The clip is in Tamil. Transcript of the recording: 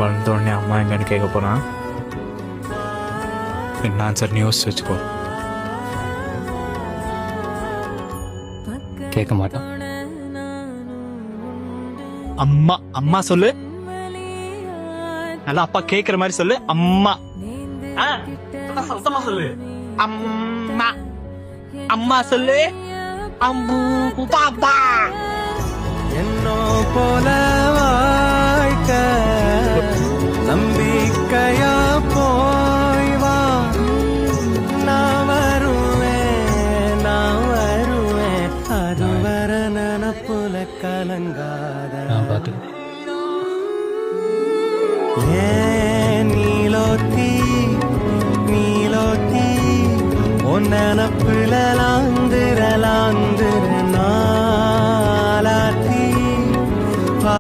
வளர்ந்த உடனே அம்மா எங்கன்னு கேட்க போகிறான். என்ன ஆன்சர் யோசிச்சு வச்சுக்கோ. கேட்க மாட்டான். அம்மா அம்மா சொல்லு, நல்லா அப்பா கேக்குற மாதிரி சொல்லு. அம்மா சத்தமா சொல்லு. அம்மா அம்மா சொல்லு. அம்பு பாப்பா. என்னோ போல வாழ்க்க நம்பிக்கையா போய் வா. நான் வருவேன் அது வர நினப்புல கலங்காத. நான் பார்த்துக்கிறேன். நீலோத்தி உன் நினப்பு